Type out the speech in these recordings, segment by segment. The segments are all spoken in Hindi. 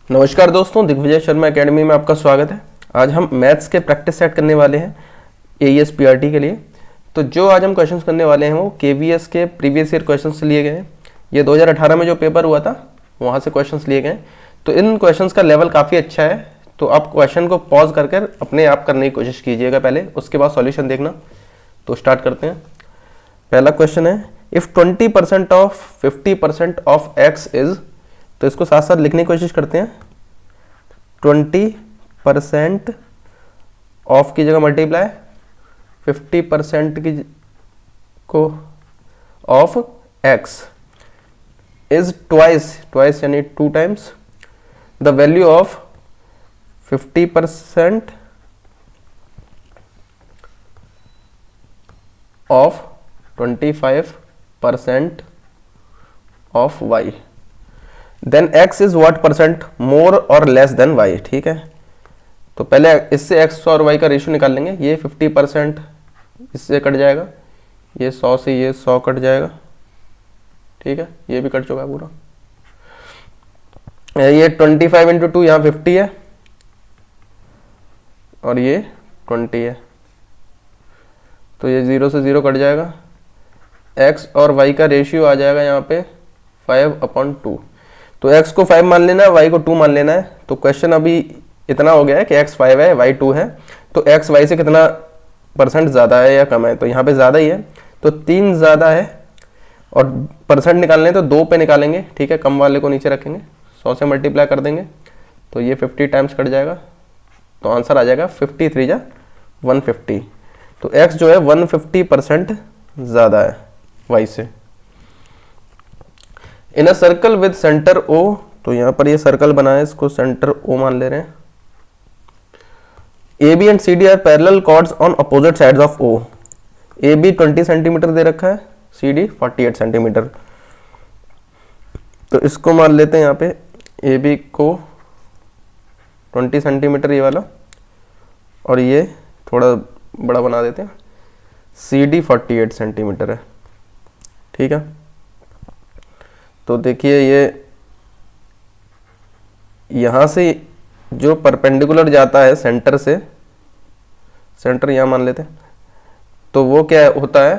नमस्कार दोस्तों, दिग्विजय शर्मा एकेडमी में आपका स्वागत है। आज हम मैथ्स के प्रैक्टिस सेट करने वाले हैं AES PRT के लिए। तो जो आज हम क्वेश्चंस करने वाले हैं वो KVS के प्रीवियस ईयर क्वेश्चंस लिए गए हैं। ये 2018 में जो पेपर हुआ था वहाँ से क्वेश्चंस लिए गए। तो इन क्वेश्चंस का लेवल काफ़ी अच्छा है, तो आप क्वेश्चन को पॉज कर अपने आप करने की कोशिश कीजिएगा पहले, उसके बाद सॉल्यूशन देखना। तो स्टार्ट करते हैं। पहला क्वेश्चन है, if 20% of 50% of x is, तो इसको साथ साथ लिखने की कोशिश करते हैं। 20% ऑफ की जगह मल्टीप्लाई 50% की को ऑफ x इज ट्वाइस यानी 2 times the value of 50% of 25% of y, then x is what percent more और लेस देन y। ठीक है, तो पहले इससे x और y का रेशियो निकाल लेंगे। ये 50% इससे कट जाएगा, ये 100 से ये 100 कट जाएगा। ठीक है, ये भी कट चुका है पूरा। ये 25 इंटू 2 यहाँ 50 है और ये 20 है, तो ये 0 से 0 कट जाएगा। x और y का रेशियो आ जाएगा यहाँ पे 5/2। तो x को 5 मान लेना है, y को 2 मान लेना है। तो क्वेश्चन अभी इतना हो गया है कि x 5 है, y 2 है, तो x y से कितना परसेंट ज़्यादा है या कम है? तो यहाँ पे ज़्यादा ही है, तो 3 ज़्यादा है। और परसेंट निकालने तो 2 पे निकालेंगे। ठीक है, कम वाले को नीचे रखेंगे, 100 से मल्टीप्लाई कर देंगे तो ये 50 टाइम्स कट जाएगा। तो आंसर आ जाएगा 53 जा 150। तो x जो है 150% ज़्यादा है y से। In a circle with centre O, तो यहाँ पर ये सर्कल बना है, इसको सेंटर O मान ले रहे हैं। AB and CD are parallel chords on opposite sides of O। AB 20 centimetre दे रखा है, CD 48 सेंटीमीटर। तो इसको मान लेते हैं यहाँ पे, AB को 20 सेंटीमीटर ये वाला, और ये थोड़ा बड़ा बना देते हैं, CD 48 सेंटीमीटर है। ठीक है, तो देखिए ये यहाँ से जो परपेंडिकुलर जाता है सेंटर से, सेंटर यहाँ मान लेते हैं, तो वो क्या होता है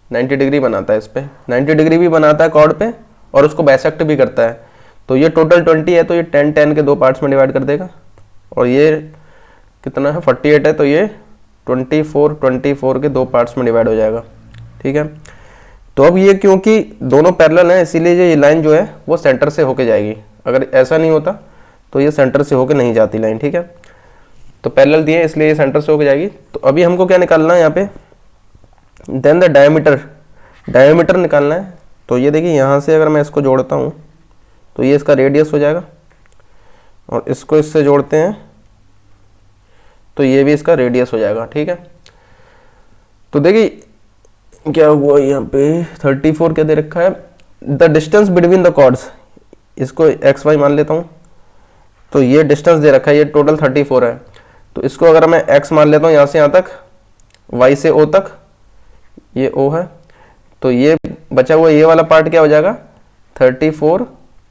90 डिग्री बनाता है। इस पे 90 डिग्री भी बनाता है कॉर्ड पे, और उसको बाइसेक्ट भी करता है। तो ये टोटल 20 है, तो ये 10 के 2 पार्ट्स में डिवाइड कर देगा। और ये कितना है 48 है, तो ये 24 के 2 पार्ट्स में डिवाइड हो जाएगा। ठीक है, तो अब ये क्योंकि दोनों पैरेलल हैं, इसीलिए ये लाइन जो है वो सेंटर से होके जाएगी। अगर ऐसा नहीं होता तो ये सेंटर से होके नहीं जाती लाइन। ठीक है, तो पैरेलल दिए इसलिए ये सेंटर से होके जाएगी। तो अभी हमको क्या निकालना है यहाँ पे, देन द डायमीटर निकालना है। तो ये देखिए यहाँ से अगर मैं इसको जोड़ता हूँ तो ये इसका रेडियस हो जाएगा, और इसको इससे जोड़ते हैं तो ये भी इसका रेडियस हो जाएगा। ठीक है, तो देखिए क्या हुआ यहाँ पे 34 क्या दे रखा है, the distance between the chords, इसको एक्स वाई मान लेता हूँ। तो ये डिस्टेंस दे रखा है, ये टोटल 34 है। तो इसको अगर मैं x मान लेता हूँ यहाँ से यहाँ तक, y से o तक, ये o है, तो ये बचा हुआ ये वाला पार्ट क्या हो जाएगा 34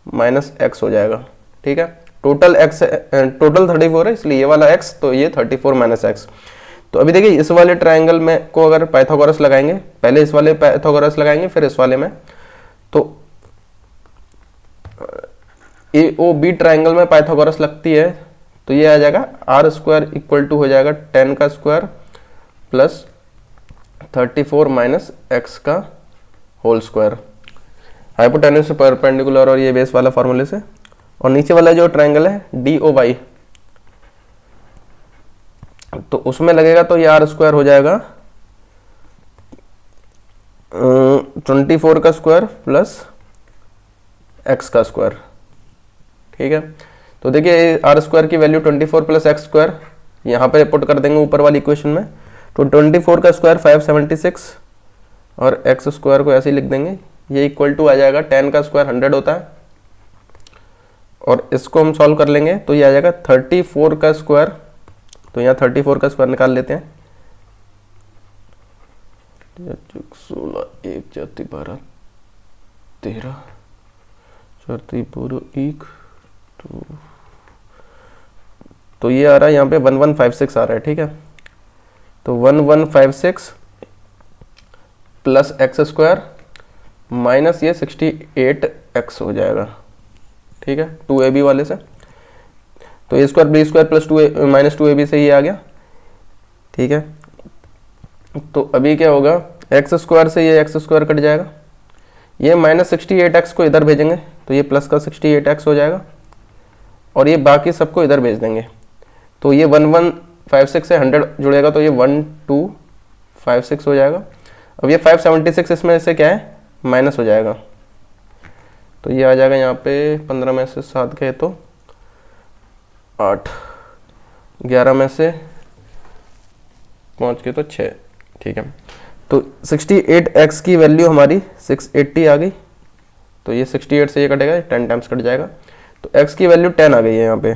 माइनस x हो जाएगा। ठीक है, टोटल 34 है, इसलिए ये वाला x, तो ये 34 माइनस x। तो अभी देखिए इस वाले ट्रायंगल में को अगर पाइथागोरस लगाएंगे, पहले इस वाले पाइथागोरस लगाएंगे फिर इस वाले में, तो AOB ट्रायंगल में पाइथागोरस लगती है, तो ये आ जाएगा r² इक्वल टू हो जाएगा 10 का स्क्वायर प्लस 34 माइनस x का होल स्क्वायर, हाइपोटेन्यूज से परपेंडिकुलर और ये बेस वाला फॉर्मूले से। और नीचे वाला जो ट्रायंगल है DOY, तो उसमें लगेगा तो ये r² हो जाएगा 24 का स्क्वायर प्लस x का स्क्वायर। ठीक है, तो देखिए r² की वैल्यू 24 प्लस x² यहाँ पे पुट कर देंगे ऊपर वाली इक्वेशन में। तो 24 का स्क्वायर 576 और x² को ऐसे ही लिख देंगे। ये इक्वल टू आ जाएगा 10 का स्क्वायर 100 होता है, और इसको हम सॉल्व कर लेंगे तो ये आ जाएगा 34 का स्क्वायर। तो यहाँ 34 का स्क्वायर निकाल लेते हैं, 16 1 4 12 13 4 पूरा 1 2 तो ये आ रहा है यहाँ पे 1156 आ रहा है, ठीक है। तो 1156 प्लस एक्स स्क्वायर माइनस ये 68x हो जाएगा, ठीक है, 2ab वाले से। तो A square B square plus 2 minus 2ab से ये आ गया, ठीक है। तो अभी क्या होगा, एक्स स्क्वायर से ये एक्स स्क्वायर कट जाएगा, ये माइनस 68x को इधर भेजेंगे तो ये प्लस का 68x हो जाएगा, और ये बाकी सबको इधर भेज देंगे। तो ये 1156 से 100 जुड़ेगा तो ये 1256 हो जाएगा। अब ये 576 इसमें से क्या है, माइनस हो जाएगा, तो ये आ जाएगा यहाँ पे 15 में से 7 गए तो 8, 11 में से 5 के तो 6, ठीक है। तो 68x की वैल्यू हमारी 680 आ गई, तो ये 68 से ये कटेगा, 10 टाइम्स कट जाएगा, तो x की वैल्यू 10 आ गई है यहाँ पे।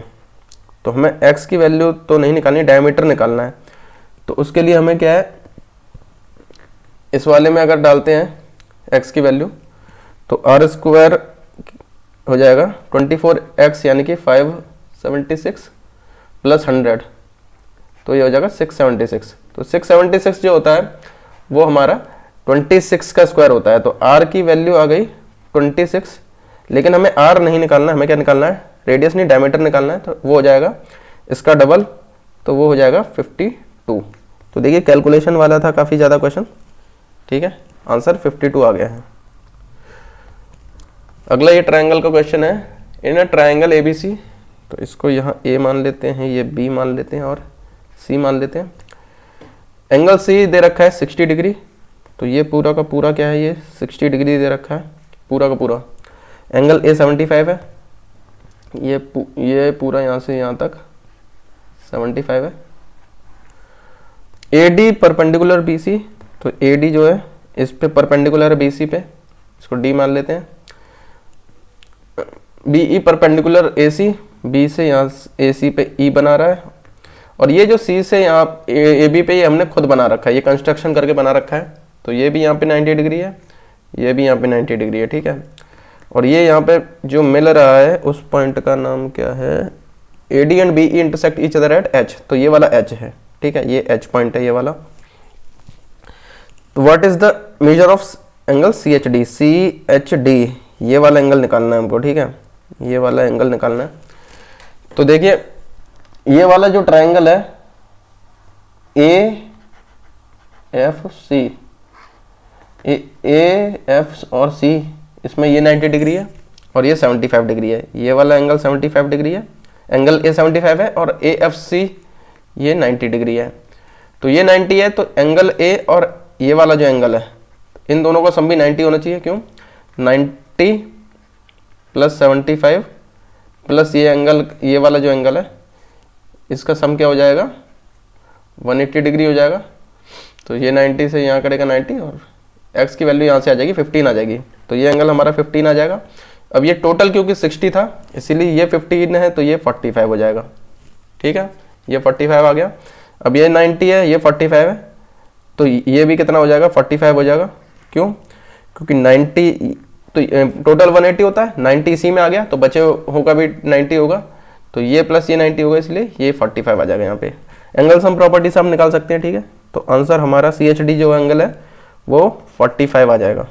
तो हमें x की वैल्यू तो नहीं निकालनी, डायमीटर निकालना है। तो उसके लिए हमें क्या है, इस वाले में अगर डालते हैं x की वैल्यू तो r स्क्वायर हो जाएगा 24x यानी कि 576 प्लस 100, तो ये हो जाएगा 676। तो 676 जो होता है वो हमारा 26 का स्क्वायर होता है। तो r की वैल्यू आ गई 26, लेकिन हमें r नहीं निकालना, हमें क्या निकालना है, रेडियस नहीं डायमीटर निकालना है। तो वो हो जाएगा इसका डबल, तो वो हो जाएगा 52। तो देखिए कैलकुलेशन वाला था काफ़ी ज़्यादा क्वेश्चन, ठीक है, आंसर 52 आ गया है। अगला ये ट्रायंगल का क्वेश्चन है, इन अ ट्रायंगल ABC, तो इसको यहाँ A मान लेते हैं, ये B मान लेते हैं और C मान लेते हैं। एंगल C दे रखा है 60 डिग्री, तो ये पूरा का पूरा क्या है, ये 60 डिग्री दे रखा है पूरा का पूरा। एंगल A 75 है, ये पूरा यहाँ से यहाँ तक 75 है। AD परपेंडिकुलर BC, तो AD जो है इस पे परपेंडिकुलर है BC पे, इसको D मान लेते हैं। BE परपेंडिकुलर AC, B से यहाँ AC पे E बना रहा है, और ये जो C से यहाँ AB पे ये हमने खुद बना रखा है, ये कंस्ट्रक्शन करके बना रखा है। तो ये भी यहाँ पे 90 डिग्री है, ये भी यहाँ पे 90 डिग्री है, ठीक है। और ये यहाँ पे जो मिल रहा है उस पॉइंट का नाम क्या है, AD and BE intersect each other at H, तो ये वाला H है, ठीक है, ये H पॉइंट है ये वाला। तो what is the measure of angle CHD, CHD ये वाला एंगल निकालना है हमको, ठीक है, ये वाला एंगल निकालना है। तो देखिए ये वाला जो ट्रायंगल है AFC, AF और C, इसमें ये 90 डिग्री है और ये 75 डिग्री है। ये वाला एंगल 75 डिग्री है, एंगल A 75 है, और AFC ये 90 डिग्री है। तो ये 90 है, तो एंगल A और ये वाला जो एंगल है इन दोनों का सम भी 90 होना चाहिए। क्यों, 90 प्लस 75 प्लस ये एंगल, ये वाला जो एंगल है इसका सम क्या हो जाएगा, 180 डिग्री हो जाएगा। तो ये 90 से यहाँ करेगा 90, और x की वैल्यू यहाँ से आ जाएगी 15 आ जाएगी, तो ये एंगल हमारा 15 आ जाएगा। अब ये टोटल क्योंकि 60 था इसीलिए ये 15 है, तो ये 45 हो जाएगा, ठीक है, ये 45 आ गया। अब ये 90 है, ये 45 है, तो ये भी कितना हो जाएगा, 45 हो जाएगा। क्यों, क्योंकि 90 तो टोटल 180 होता है, 90 इसी में आ गया, तो बचे होगा भी 90 होगा, तो ये प्लस ये 90 होगा, इसलिए ये 45 आ जाएगा यहाँ पे। एंगल सम प्रॉपर्टी से हम निकाल सकते हैं, ठीक है। तो आंसर हमारा CHD जो एंगल है वो 45 आ जाएगा।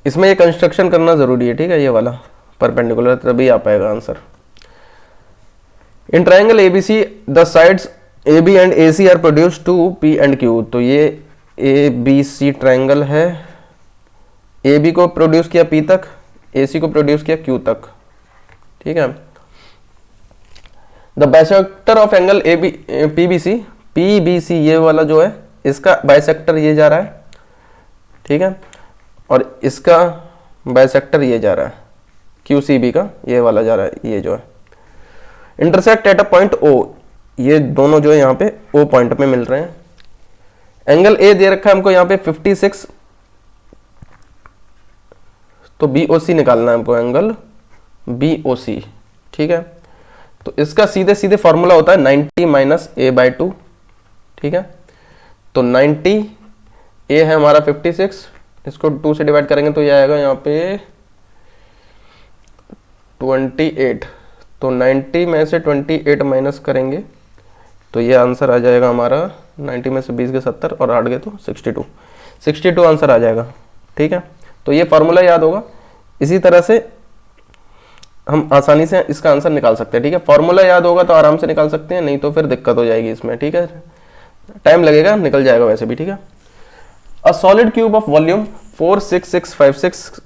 इसमें ये कंस्ट्रक्शन करना जरूरी है, ठीक है, ये वाला परपेंडिकुलर, तभी आ पाएगा answer. In triangle ABC the sides AB and AC are produce to P and Q। तो ये ABC ट्रायंगल है, AB को प्रोड्यूस किया P तक, AC को प्रोड्यूस किया Q तक, ठीक है। The bisector of angle PBC ये वाला जो है इसका बाइसेक्टर ये जा रहा है, ठीक है, और इसका बाइसेक्टर ये जा रहा है QCB का, ये वाला जा रहा है, ये जो है intersect at a point O, ये दोनों जो है यहाँ पे O पॉइंट पे मिल रहे हैं। एंगल A दे रखा है हमको यहाँ पे 56, तो BOC निकालना है हमको, एंगल BOC, ठीक है। तो इसका सीधे सीधे फॉर्मूला होता है 90 माइनस A/2, ठीक है। तो 90 A है हमारा 56, इसको 2 से डिवाइड करेंगे तो ये आएगा यहाँ पे 28, तो 90 में से 28 माइनस करेंगे तो ये आंसर आ जाएगा हमारा 90 में से 20 के 70 और 8 गए तो 62 आंसर आ जाएगा। ठीक है, तो ये फार्मूला याद होगा। इसी तरह से हम आसानी से इसका आंसर निकाल सकते हैं। ठीक है, फार्मूला याद होगा तो आराम से निकाल सकते हैं, नहीं तो फिर दिक्कत हो जाएगी इसमें। ठीक है, टाइम लगेगा, निकल जाएगा वैसे भी। ठीक है, a solid cube of volume 46656,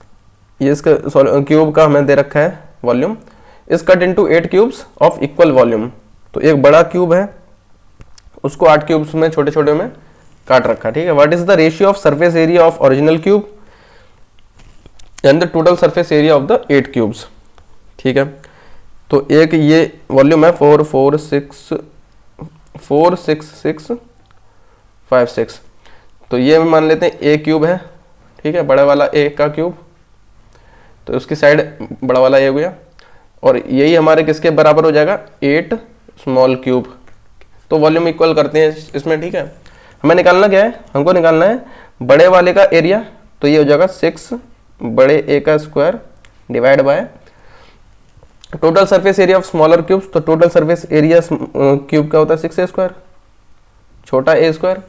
ये इसका क्यूब का हमें दे रखा है volume, is cut into 8 cubes of equal volume. तो एक बड़ा क्यूब है, उसको 8 क्यूब्स में छोटे छोटे में काट रखा। ठीक है, what is the ratio of surface area of original cube and the total surface area of the 8 cubes. ठीक है, तो एक ये वॉल्यूम है 46656, तो ये मान लेते हैं ए क्यूब है। ठीक है, बड़ा वाला ए का क्यूब, तो उसकी साइड बड़ा वाला ए हो गया, और यही हमारे किसके बराबर हो जाएगा 8 स्मॉल क्यूब। तो वॉल्यूम इक्वल करते हैं इसमें। ठीक है, हमें निकालना क्या है, हमको निकालना है बड़े वाले का एरिया, तो ये हो जाएगा 6 बड़े ए का square divide by total surface area of smaller cubes. तो टोटल सरफेस एरिया क्यूब का होता है 6 ए स्क्वायर छोटा ए स्क्वायर,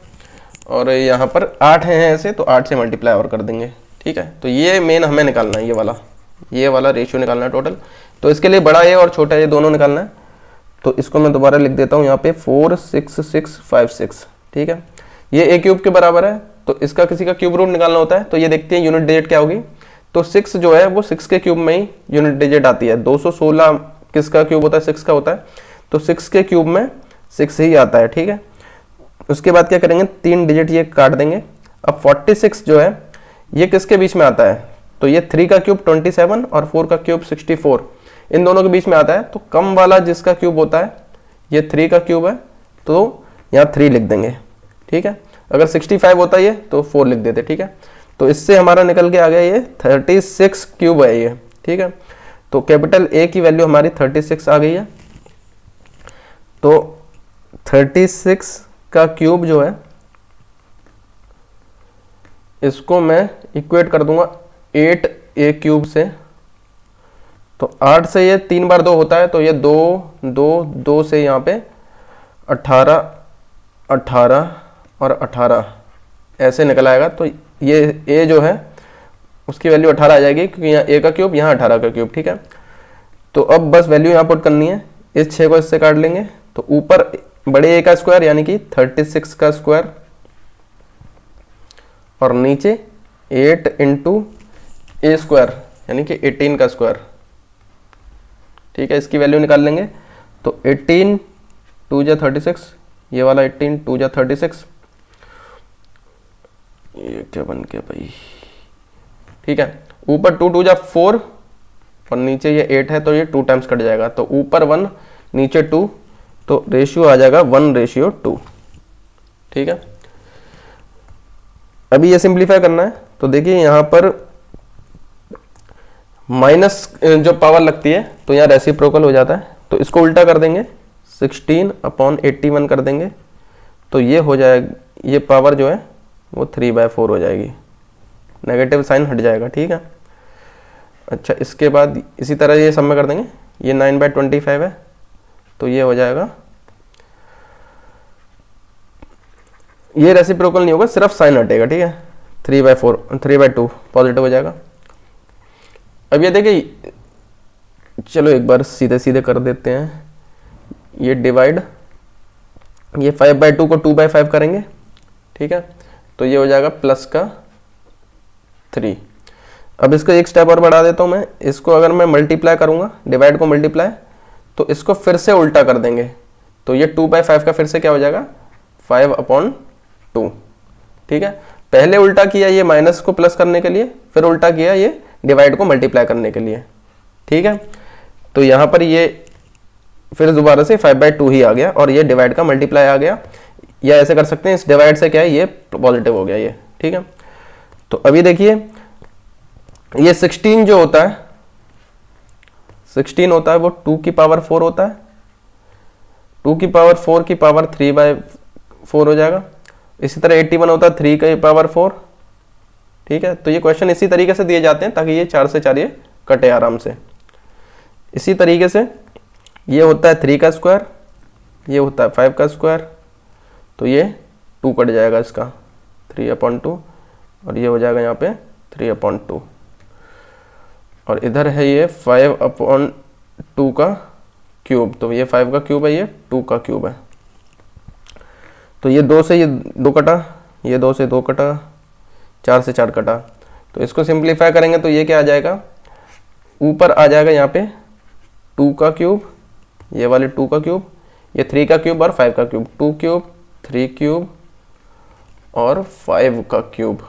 और यहाँ पर 8 हैं ऐसे, तो 8 से मल्टीप्लाई और कर देंगे। ठीक है, तो ये मेन हमें निकालना है, ये वाला रेशियो निकालना है टोटल। तो इसके लिए बड़ा ए और छोटा ए दोनों निकालना है। तो इसको मैं दोबारा लिख देता हूँ यहाँ पे 46656। ठीक है, ये ए क्यूब के बराबर है, तो इसका किसी का क्यूब रूट निकालना होता है। तो ये देखते हैं यूनिट डिजिट क्या होगी। तो 6 जो है वो 6 के क्यूब में ही यूनिट डिजिट आती है। 216 किसका क्यूब होता है, 6 का होता है, तो 6 के क्यूब में 6 ही आता है। ठीक है, उसके बाद क्या करेंगे, 3 डिजिट ये काट देंगे। अब 46 जो है ये किसके बीच में आता है, तो ये 3 का क्यूब 27 और 4 का क्यूब 64, इन दोनों के बीच में आता है। तो कम वाला जिसका क्यूब होता है ये 3 का क्यूब है, तो यहाँ 3 लिख देंगे। ठीक है, अगर 65 होता है ये तो 4 लिख देते। ठीक है, तो इससे हमारा निकल के आ गया ये 36 क्यूब है ये। ठीक है, तो कैपिटल ए की वैल्यू हमारी 36 आ गई है। तो 36 का क्यूब जो है इसको मैं इक्वेट कर दूंगा 8 ए क्यूब से। तो 8 से ये 3 बार 2 होता है, तो ये 2 से यहाँ पे 18 और 18 ऐसे निकल आएगा। तो ये ए जो है उसकी वैल्यू 18 आ जाएगी, क्योंकि यहाँ ए का क्यूब, यहाँ 18 का क्यूब। ठीक है, तो अब बस वैल्यू यहाँ पुट करनी है। इस 6 को इससे काट लेंगे, तो ऊपर बड़े ए का स्क्वायर यानी कि 36 का स्क्वायर, और नीचे 8 इंटू ए स्क्वायर यानी कि 18 का स्क्वायर। ठीक है, इसकी वैल्यू निकाल लेंगे। तो 18 2 जा 36, ये वाला 18 2 जा 36, ये क्या बन गया भाई। ठीक है, ऊपर 2 2 जा 4 और नीचे ये 8 है, तो ये 2 टाइम्स कट जाएगा। तो ऊपर 1 नीचे 2, तो रेशियो आ जाएगा 1:2। ठीक है, अभी ये सिंप्लीफाई करना है। तो देखिए यहाँ पर माइनस जो पावर लगती है तो यहाँ रेसिप्रोकल हो जाता है, तो इसको उल्टा कर देंगे, 16/81 कर देंगे, तो ये हो जाएगा, ये पावर जो है वो 3/4 हो जाएगी, नेगेटिव साइन हट जाएगा। ठीक है, अच्छा इसके बाद इसी तरह ये सब में कर देंगे, ये 9/25 है, तो ये हो जाएगा, ये रेसिप्रोकल नहीं होगा, सिर्फ साइन हटेगा। ठीक है, 3/2 पॉजिटिव हो जाएगा। अब ये देखिए, चलो एक बार सीधे सीधे कर देते हैं, ये डिवाइड, ये 5/2 को 2/5 करेंगे। ठीक है, तो ये हो जाएगा प्लस का 3। अब इसको एक स्टेप और बढ़ा देता हूं मैं, इसको अगर मैं मल्टीप्लाई करूंगा, डिवाइड को मल्टीप्लाई, तो इसको फिर से उल्टा कर देंगे, तो ये 2/5 का फिर से क्या हो जाएगा 5/2। ठीक है, पहले उल्टा किया ये माइनस को प्लस करने के लिए, फिर उल्टा किया ये डिवाइड को मल्टीप्लाई करने के लिए। ठीक है, तो यहाँ पर ये फिर दोबारा से 5/2 ही आ गया, और ये डिवाइड का मल्टीप्लाई आ गया, या ऐसे कर सकते हैं, इस डिवाइड से क्या है ये पॉजिटिव हो गया ये। ठीक है, तो अभी देखिए ये 16 जो होता है, 16 होता है वो 2 की पावर 4 होता है, 2 की पावर 4 की पावर 3/4 हो जाएगा। इसी तरह 81 होता है 3 की पावर 4। ठीक है, तो ये क्वेश्चन इसी तरीके से दिए जाते हैं ताकि ये 4 से 4 ये कटे आराम से। इसी तरीके से ये होता है 3 का स्क्वायर, ये होता है 5 का स्क्वायर, तो ये 2 कट जाएगा इसका 3/2, और ये हो जाएगा यहाँ पे 3/2, और इधर है ये 5/2 का क्यूब, तो ये 5 का क्यूब है, ये 2 का क्यूब है। तो ये 2 से ये 2 कटा, ये 2 से 2 कटा, 4 से 4 कटा, तो इसको सिंप्लीफाई करेंगे तो ये क्या आ जाएगा, ऊपर आ जाएगा यहाँ पे 2 का क्यूब, ये वाले 2 का क्यूब, ये 3 का क्यूब और 5 का क्यूब, 2 क्यूब 3 क्यूब और 5 का क्यूब,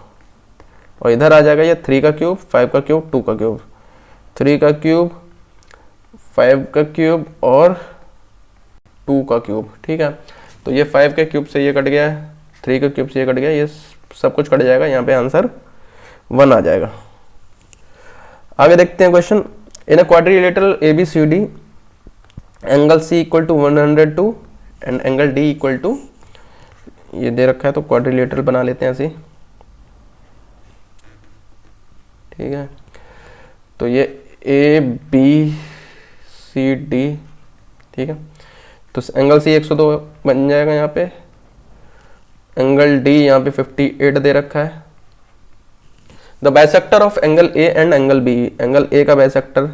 और इधर आ जाएगा ये 3 का क्यूब 5 का क्यूब 2 का क्यूब, 3 का क्यूब 5 का क्यूब और 2 का क्यूब। ठीक है, तो ये 5 के क्यूब से ये कट गया है, 3 के क्यूब से ये कट गया, ये सब कुछ कट जाएगा, यहाँ पे आंसर 1 आ जाएगा। आगे देखते हैं question. In a quadrilateral ABCD angle C equal to 102 and angle D equal to, ये दे रखा है तो क्वाड्रिलेटरल बना लेते हैं ऐसे। ठीक है, तो ये ABCD, ठीक है, तो एंगल C 102 बन जाएगा यहाँ पे, एंगल D यहाँ पे 58 दे रखा है। The bisector of angle A and angle B, angle A का बाइसेक्टर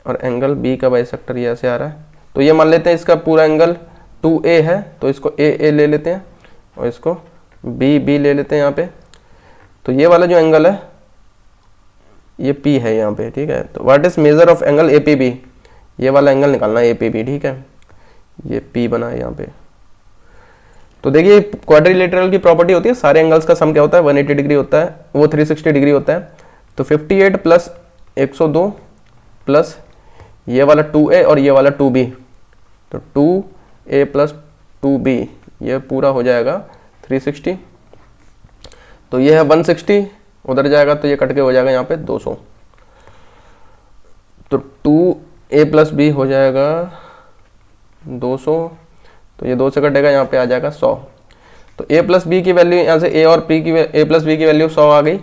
और एंगल B का बाइसेक्टर ये ऐसे आ रहा है, तो ये मान लेते हैं इसका पूरा एंगल 2A है, तो इसको AA ले लेते हैं और इसको BB ले लेते हैं यहाँ पे। तो ये वाला जो एंगल है ये P है यहाँ पे। ठीक है, तो what is measure of angle APB, ये वाला एंगल निकालना है APB। ठीक है, ये P बना है यहाँ पे। तो देखिए क्वाड्रिलेटरल की प्रॉपर्टी होती है, सारे एंगल्स का सम क्या होता है 180 डिग्री होता है, वो 360 डिग्री होता है। तो 58 प्लस 102 प्लस ये वाला 2A और ये वाला 2B, तो 2A प्लस 2B ये पूरा हो जाएगा 360, तो ये है 160, उधर जाएगा तो ये कट के हो जाएगा यहाँ पे 200, तो 2A प्लस B हो जाएगा 200, तो ये 2 से कटेगा, यहाँ पे आ जाएगा 100। तो A प्लस B की वैल्यू यहाँ से A और A प्लस B की वैल्यू 100 आ गई,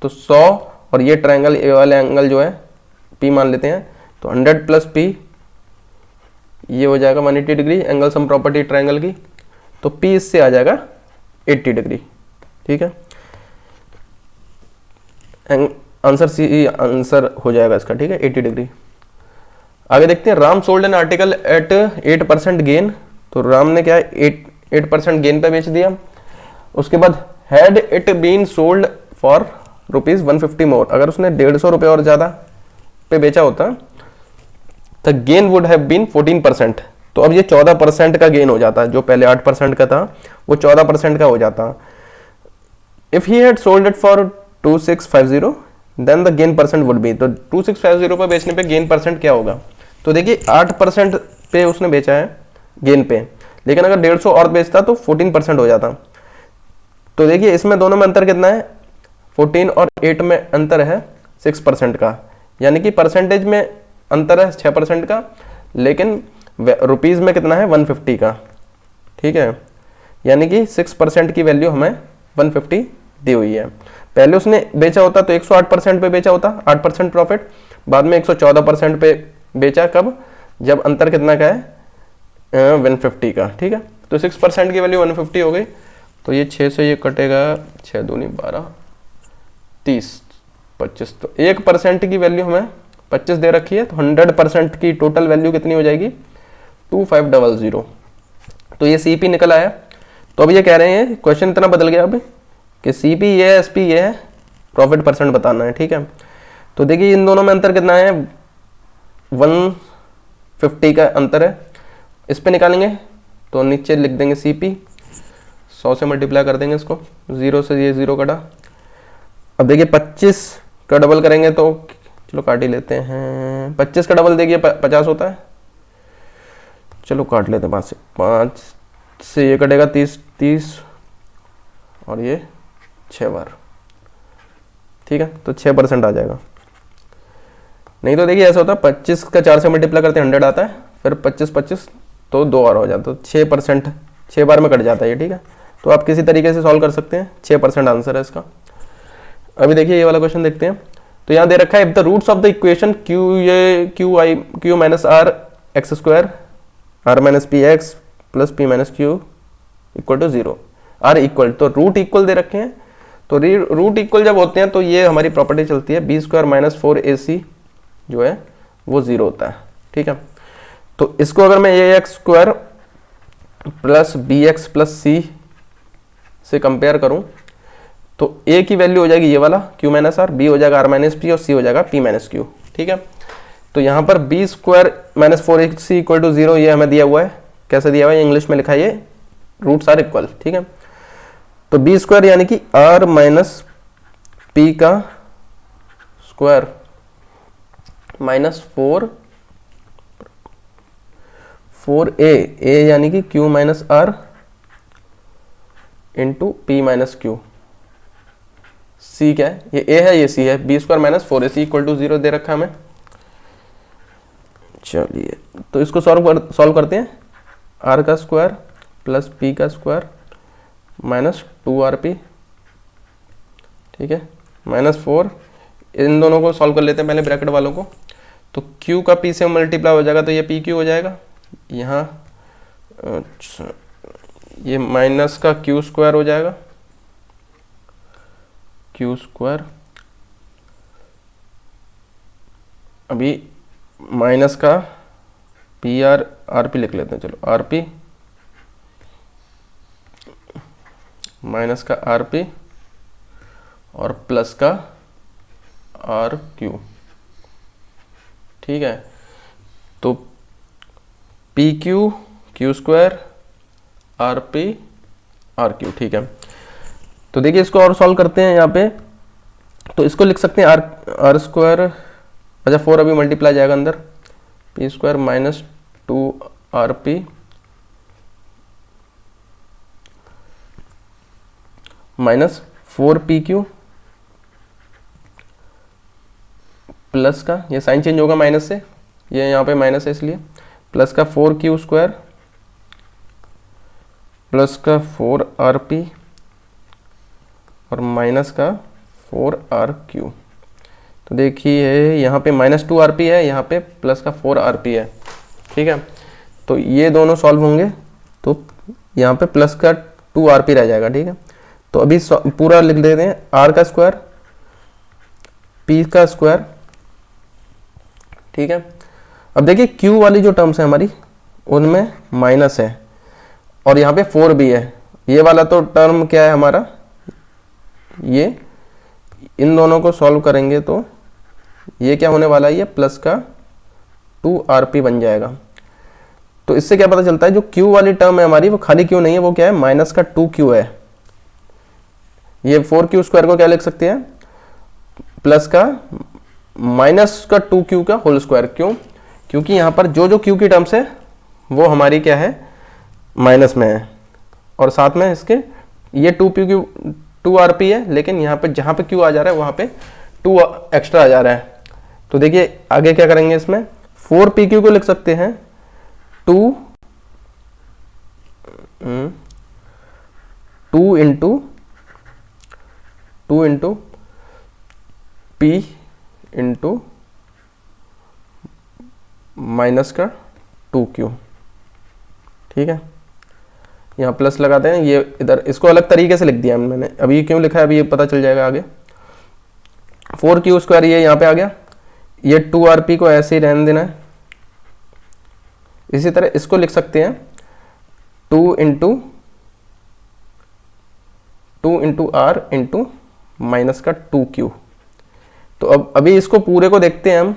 तो 100 और ये ट्रायंगल A वाला एंगल जो है P मान लेते हैं, तो 100 प्लस P ये हो जाएगा 180 degree, angle sum property triangle की, तो P इससे आ जाएगा 80 डिग्री। ठीक है, आंसर C आंसर हो जाएगा इसका। ठीक है, 80 डिग्री। आगे देखते हैं, Ram sold an article at 8% gain, तो राम ने क्या है 8% गेन पे बेच दिया। उसके बाद had it been sold for ₹150 more, अगर उसने 150 रुपये और ज़्यादा पे बेचा होता तो गेन वुड हैव बीन 14%, तो अब ये 14% का गेन हो जाता है, जो पहले 8% का था वो 14% का हो जाता। If he had sold it for 2650 then the gain percent would be, तो 2650 पे बेचने पे गेन परसेंट क्या होगा, तो देखिए 8% पे उसने बेचा है गेन पे, लेकिन अगर 150 और बेचता तो 14% हो जाता। तो देखिए इसमें दोनों में अंतर कितना है, 14 और 8 में अंतर है 6% का, यानी कि परसेंटेज में अंतर है 6% का, लेकिन रुपीज़ में कितना है 150 का। ठीक है, यानी कि 6% की वैल्यू हमें 150 दी हुई है। पहले उसने बेचा होता तो 108% पे बेचा होता, 8% प्रॉफिट, बाद में 114% पे बेचा, कब, जब अंतर कितना का है 150 का। ठीक है, तो 6% की वैल्यू 150 हो गई, तो ये 6 से ये कटेगा, 6 दूनी 12, 30, 25, तो 1% की वैल्यू हमें 25 दे रखी है, तो 100% की टोटल वैल्यू कितनी हो जाएगी 2500। तो ये CP निकल आया। तो अब ये कह रहे हैं क्वेश्चन इतना बदल गया अब कि CP ये है, SP ये है, प्रॉफिट परसेंट बताना है। ठीक है, तो देखिए इन दोनों में अंतर कितना है 150 का अंतर है, इस पे निकालेंगे तो नीचे लिख देंगे CP, 100 से मल्टीप्लाई कर देंगे इसको, 0 से ये 0 कटा। अब देखिए 25 का डबल करेंगे तो चलो काट ही लेते हैं, 25 का डबल देखिए 50 होता है, चलो काट लेते हैं 5 से ये कटेगा 30 और ये 6 बार। ठीक है, तो 6% आ जाएगा। नहीं तो देखिए ऐसा होता है 25 का 4 से मल्टीप्लाई करते हैं 100 आता है, फिर 25 तो 2 और हो जाता है, तो 6% 6 बार में कट जाता है ये। ठीक है, तो आप किसी तरीके से सॉल्व कर सकते हैं, 6% आंसर है इसका। अभी देखिए ये वाला क्वेश्चन देखते हैं। तो यहाँ दे रखा है if the roots of the equation q minus r x square r minus p x plus p minus q equal to 0 r equal, तो रूट इक्वल दे रखे हैं, तो रूट इक्वल जब होते हैं तो ये हमारी प्रॉपर्टी चलती है बी स्क्वायर माइनस 4ac जो है वो 0 होता है। ठीक है, तो इसको अगर मैं A X square plus B X plus C से कंपेयर करूं तो a की वैल्यू हो जाएगी ये वाला q माइनस आर, b हो जाएगा r माइनस पी और c हो जाएगा p माइनस क्यू। ठीक है, तो यहाँ पर b square minus 4ac equal to 0 ये हमें दिया हुआ है। कैसे दिया हुआ है, इंग्लिश में लिखा है ये रूट्स आर इक्वल। ठीक है, तो बी स्क्वायर यानी कि r माइनस पी का स्क्वायर माइनस 4a यानी कि q minus R into P minus Q. C क्या है, ये a है ये c है, B square minus 4ac equal to 0 दे रखा हमें। चलिए तो इसको सॉल्व करते हैं। r का स्क्वायर प्लस p का स्क्वायर माइनस 2rp, ठीक है, माइनस 4, इन दोनों को सॉल्व कर लेते हैं पहले ब्रैकेट वालों को। तो q का p से मल्टीप्लाई हो जाएगा तो ये pq हो जाएगा यहाँ, अच्छा ये माइनस का q स्क्वायर हो जाएगा, q स्क्वायर, अभी माइनस का पी आर आर पी लिख लेते हैं, चलो आर पी माइनस का आर पी और प्लस का आर क्यू। ठीक है, तो P Q Q square R P R Q. ठीक है, तो देखिए इसको और सॉल्व करते हैं यहाँ पे, तो इसको लिख सकते हैं आर स्क्वायर, अच्छा 4 अभी मल्टीप्लाई जाएगा अंदर, P square minus 2rp minus 4pq plus का, ये साइन चेंज होगा माइनस से, ये यहाँ पे माइनस है इसलिए, प्लस का 4q स्क्वायर प्लस का 4rp और माइनस का 4rq। तो देखिए यहाँ पे माइनस 2rp है, यहाँ पे प्लस का 4rp है। ठीक है, तो ये दोनों सॉल्व होंगे तो यहाँ पे प्लस का 2rp रह जाएगा। ठीक है, तो अभी पूरा लिख देते हैं, r का स्क्वायर p का स्क्वायर। ठीक है, अब देखिए q वाली जो टर्म्स है हमारी उनमें माइनस है और यहाँ पे 4 भी है, ये वाला तो टर्म क्या है हमारा, ये इन दोनों को सॉल्व करेंगे तो ये क्या होने वाला है, ये प्लस का 2rp बन जाएगा। तो इससे क्या पता चलता है जो q वाली टर्म है हमारी वो खाली q नहीं है, वो क्या है माइनस का 2q है। ये 4q स्क्वायर को क्या लिख सकते हैं, प्लस का माइनस का 2q का होल स्क्वायर। क्यों, क्योंकि यहाँ पर जो जो q की टर्म्स है वो हमारी क्या है माइनस में है और साथ में इसके ये 2rp है, लेकिन यहाँ पे जहाँ पे q आ जा रहा है वहाँ पे 2 एक्स्ट्रा आ जा रहा है। तो देखिए आगे क्या करेंगे, इसमें 4pq को लिख सकते हैं 2 इंटू p इंटू माइनस का 2q। ठीक है, यहाँ प्लस लगाते हैं, ये इधर इसको अलग तरीके से लिख दिया मैंने, अभी क्यों लिखा है अभी ये पता चल जाएगा आगे। 4q स्क्वायर ये यहाँ पे आ गया, ये 2rp को ऐसे ही रहने देना है। इसी तरह इसको लिख सकते हैं 2 इंटू r इंटू माइनस का 2q। तो अब अभी इसको पूरे को देखते हैं हम,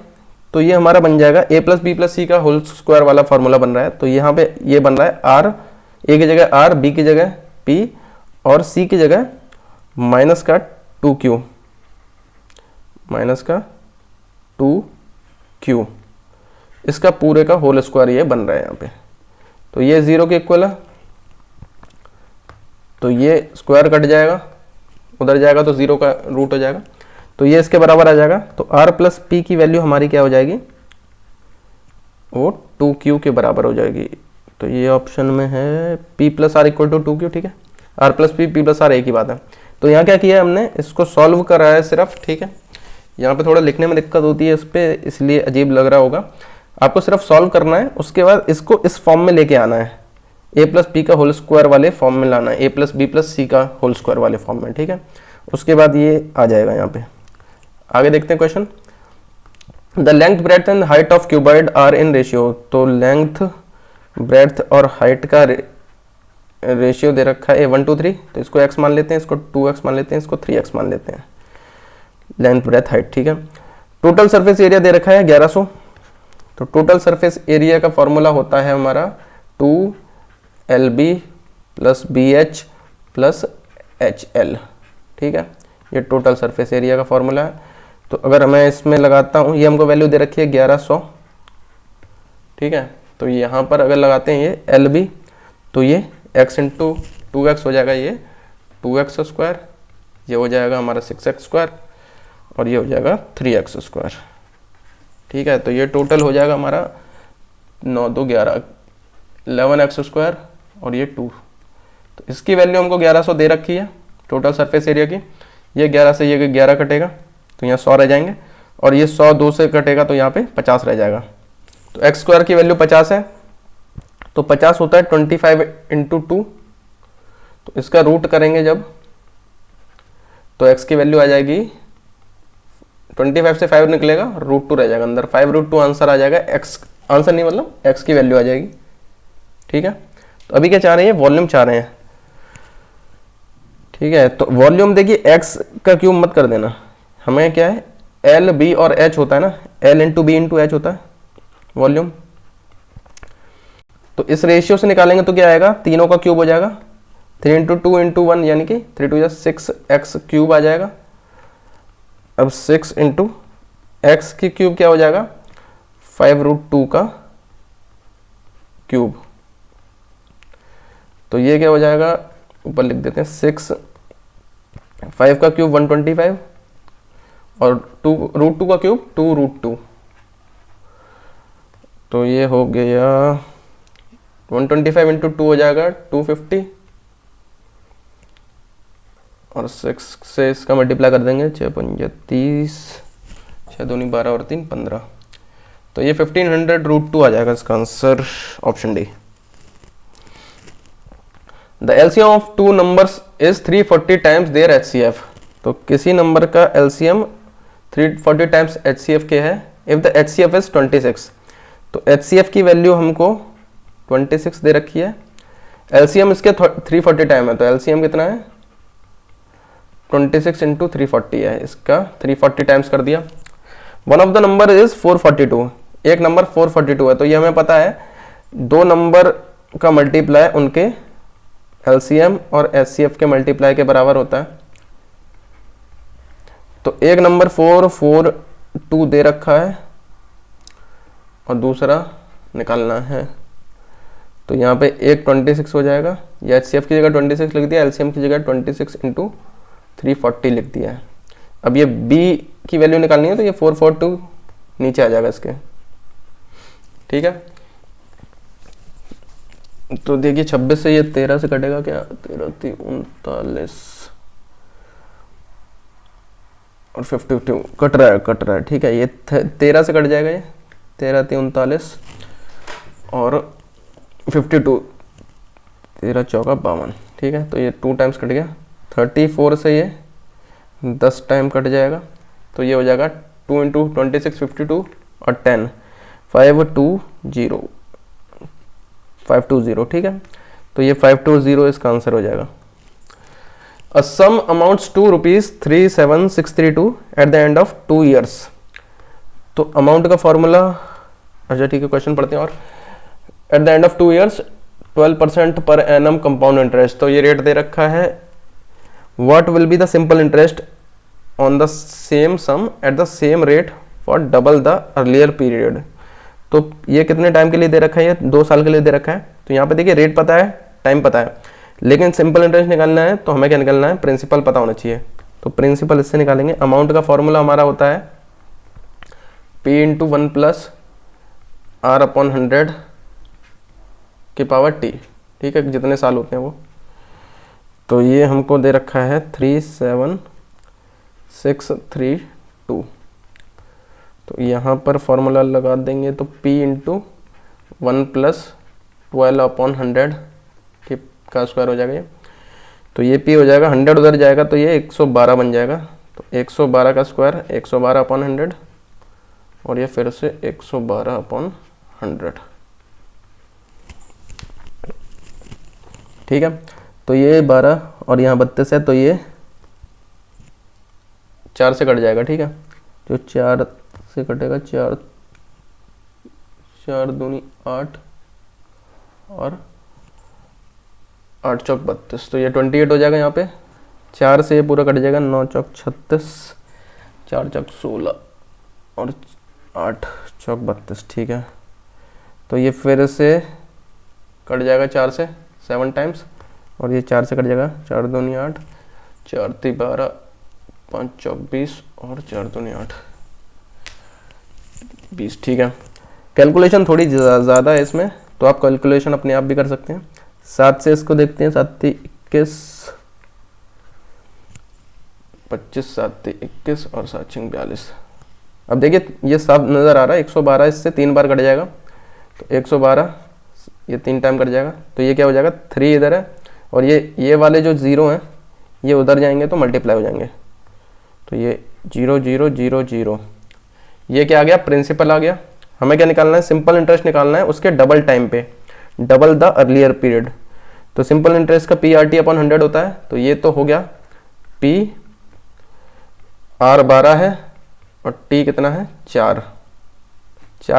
तो ये हमारा बन जाएगा a प्लस बी प्लस सी का होल स्क्वायर वाला फॉर्मूला बन रहा है। तो यहाँ पे ये बन रहा है r, a की जगह r, b की जगह p और c की जगह माइनस का 2q, माइनस का 2q, इसका पूरे का होल स्क्वायर ये बन रहा है यहाँ पे। तो ये 0 के इक्वल है, तो ये स्क्वायर कट जाएगा, उधर जाएगा तो 0 का रूट हो जाएगा, तो ये इसके बराबर आ जाएगा। तो r प्लस पी की वैल्यू हमारी क्या हो जाएगी, वो 2q के बराबर हो जाएगी। तो ये ऑप्शन में है p plus r equal to 2q। ठीक है, r plus p plus r एक ही बात है। तो यहाँ क्या किया हमने, इसको सॉल्व करा है सिर्फ। ठीक है, यहाँ पे थोड़ा लिखने में दिक्कत होती है इस पर, इसलिए अजीब लग रहा होगा। आपको सिर्फ सॉल्व करना है, उसके बाद इसको इस फॉर्म में लेके आना है, ए प्लस बी का होल स्क्वायर वाले फॉर्म में लाना है, ए प्लस बी प्लस सी का होल स्क्वायर वाले फॉर्म में, ठीक है। उसके बाद ये आ जाएगा यहाँ पे। आगे देखते हैं question. The length breadth and height of cuboid are in ratio. तो लेंथ ब्रेड्थ और हाइट का रेशियो दे रखा है 1 to 3, तो इसको x मान लेते हैं, इसको 2x मान लेते हैं, इसको 3x मान लेते हैं, लेंथ ब्रेथ हाइट, ठीक है। टोटल सरफेस एरिया दे रखा है 1100। तो टोटल सरफेस एरिया का फॉर्मूला होता है हमारा 2LB plus BH plus HL, ठीक है। ये टोटल सरफेस एरिया का फॉर्मूला है। तो अगर मैं इसमें लगाता हूँ, ये हमको वैल्यू दे रखी है 1100, ठीक है। तो यहाँ पर अगर लगाते हैं ये LB, तो ये x इंटू 2x हो जाएगा, ये 2x स्क्वायर, ये हो जाएगा हमारा 6x स्क्वायर, और ये हो जाएगा 3x स्क्वायर, ठीक है। तो ये टोटल हो जाएगा हमारा 9 2 11 11x स्क्वायर और ये 2। तो इसकी वैल्यू हमको 1100 दे रखी है टोटल सरफेस एरिया की। ये 11 से ये 11 कटेगा तो यहाँ 100 रह जाएंगे, और ये 100 2 से कटेगा तो यहाँ पे 50 रह जाएगा। तो x स्क्वायर की वैल्यू 50 है, तो 50 होता है 25 इंटू 2। तो इसका रूट करेंगे जब, तो x की वैल्यू आ जाएगी 25 से 5 निकलेगा, √2 रह जाएगा अंदर, 5√2 आंसर आ जाएगा। x आंसर नहीं मतलब x की वैल्यू आ जाएगी, ठीक है। तो अभी क्या चाह रहे हैं, वॉल्यूम चाह रहे हैं, ठीक है। तो वॉल्यूम देखिए x का क्यूब मत कर देना, हमें क्या है L B और H होता है ना, L into b into H होता है वॉल्यूम। तो इस रेशियो से निकालेंगे तो क्या आएगा, तीनों का क्यूब हो जाएगा, 3 इंटू 2 इंटू 1 यानी कि 3 2 6x क्यूब आ जाएगा। अब 6 इंटू एक्स की क्यूब क्या हो जाएगा, 5√2 का क्यूब। तो ये क्या हो जाएगा, ऊपर लिख देते हैं 6, 5 का क्यूब 125 और √2 का क्यूब 2√2। तो ये हो गया 125 इंटू 2 हो जाएगा 250, और 6 से इसका मल्टीप्लाई कर देंगे, 6 5 30, 6 2 12 और 3 15। तो ये 1500√2 आ जाएगा इसका answer, option D. The LCM of two numbers is 340 times their HCF. तो किसी नंबर का एलसीएम 340 टाइम्स एचसीएफ के है इफ द एचसीएफ इज 26। तो एचसीएफ की वैल्यू हमको 26 दे रखी है, एलसीएम इसके 340 टाइम है, तो एलसीएम कितना है 26 इंटू 340 है, इसका 340 टाइम्स कर दिया। One of the number is 442, एक नंबर 442 है, तो ये हमें पता है दो नंबर का मल्टीप्लाई उनके एलसीएम और एचसीएफ के मल्टीप्लाई के बराबर होता है। तो एक नंबर 442 दे रखा है और दूसरा निकालना है, तो यहाँ पे एक 26 हो जाएगा, या एचसीएफ की जगह 26 लिख दिया, एलसीएम की जगह 26 इंटू 340 लिख दिया है। अब ये b की वैल्यू निकालनी है, तो ये 442 नीचे आ जाएगा इसके, ठीक है। तो देखिए 26 से ये 13 से कटेगा क्या, 13 3 39 और 52 कट रहा है, ठीक है। ये 13 से कट जाएगा, ये 13 3 39 और 52, 13 चौका 52, ठीक है। तो ये 2 टाइम्स कट गया, 34 से ये 10 टाइम कट जाएगा, तो ये हो जाएगा 2 इंटू 26 52 और 10 520, ठीक है। तो ये 520 इसका आंसर हो जाएगा। A sum amounts to ₹37632 at the end of 2 years। तो अमाउंट का फॉर्मूला, अच्छा ठीक है क्वेश्चन पढ़ते हैं। और at the end of 2 years 12% per annum compound interest. तो ये रेट दे रखा है, what will be the simple interest on the same sum at the same rate for double the earlier period. तो ये कितने टाइम के लिए दे रखा है, ये 2 साल के लिए दे रखा है। तो यहाँ पे देखिए रेट पता है, टाइम पता है, लेकिन सिंपल इंटरेस्ट निकालना है तो हमें क्या निकालना है, प्रिंसिपल पता होना चाहिए। तो प्रिंसिपल इससे निकालेंगे। अमाउंट का फॉर्मूला हमारा होता है P इंटू 1 प्लस R/100 की पावर T, ठीक है, जितने साल होते हैं वो। तो ये हमको दे रखा है 37632, तो यहाँ पर फॉर्मूला लगा देंगे तो P इंटू 1 प्लस 12/100 का स्क्वायर हो जाएगा ये। तो ये P हो जाएगा, 100 उधर जाएगा तो ये 112 बन जाएगा। तो 112 का स्क्वायर 112/100 और ये फिर से 112/100। ठीक है, तो ये 12 और यहाँ 32 है तो ये 4 से कट जाएगा। ठीक है, जो 4 से कटेगा 4 दूनी 8 और 8 चौक 32, तो ये 28 हो जाएगा। यहाँ पे 4 से ये पूरा कट जाएगा, 9 चौक 36, 4 चौक 16 और 8 चौक 32। ठीक है, तो ये फिर से कट जाएगा 4 से 7 टाइम्स और ये 4 से कट जाएगा, 4 दूनी 8, 4 ती 12, 5 चौक 20 और 4 दूनी 8 20। ठीक है, कैलकुलेशन थोड़ी ज़्यादा है इसमें, तो आप कैलकुलेशन अपने आप भी कर सकते हैं। 7 से इसको देखते हैं, 7 ती 21, 25, 7 ती 21 और 7 छिंग 42। अब देखिए ये सब नज़र आ रहा है, 112 इससे 3 बार कट जाएगा तो 112 ये 3 टाइम कट जाएगा, तो ये क्या हो जाएगा 3 इधर है और ये वाले जो 0 हैं ये उधर जाएंगे तो मल्टीप्लाई हो जाएंगे। तो ये 0 0 0 0, ये क्या आ गया, प्रिंसिपल आ गया। हमें क्या निकालना है, सिंपल इंटरेस्ट निकालना है उसके डबल टाइम पे, डबल द अर्लियर पीरियड। तो सिंपल इंटरेस्ट का PRT/100 होता है, तो ये तो हो गया P R 12 है और T कितना है 4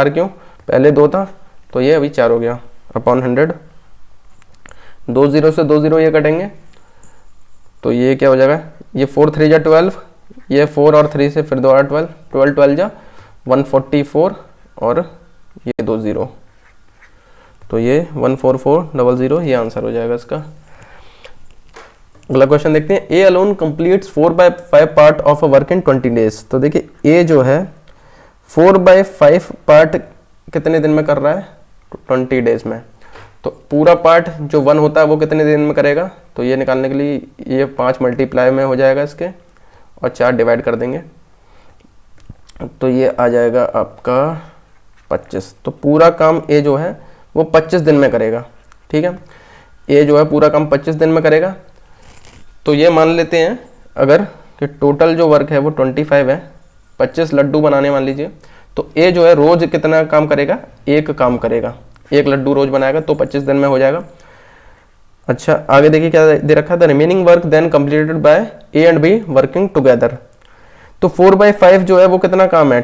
क्यों, पहले 2 था तो ये अभी 4 हो गया अपॉन 100। 2 0 से 2 0 ये कटेंगे तो ये क्या हो जाएगा, ये 4 3 जा 12, ये 4 और 3 से फिर 2 8 12, 12 12 जा 144 और ये 2 0, तो ये 14400 ये आंसर हो जाएगा इसका। अगला क्वेश्चन देखते हैं, A alone completes 4/5 part of a work in 20 days. तो देखिए ए जो है 4/5 पार्ट कितने दिन में कर रहा है, 20 डेज में। तो पूरा पार्ट जो 1 होता है वो कितने दिन में करेगा, तो ये निकालने के लिए ये 5 मल्टीप्लाई में हो जाएगा इसके और 4 डिवाइड कर देंगे तो ये आ जाएगा आपका 25। तो पूरा काम ए जो है वो 25 दिन में करेगा। ठीक है, ए जो है पूरा काम 25 दिन में करेगा। तो ये मान लेते हैं अगर कि टोटल जो वर्क है वो 25 है, 25 लड्डू बनाने मान लीजिए, तो ए जो है रोज कितना काम करेगा, एक काम करेगा, एक लड्डू रोज बनाएगा तो 25 दिन में हो जाएगा। अच्छा आगे देखिए क्या दे रखा है, the remaining work then completed by A and B working together. तो 4/5 जो है वो कितना काम है,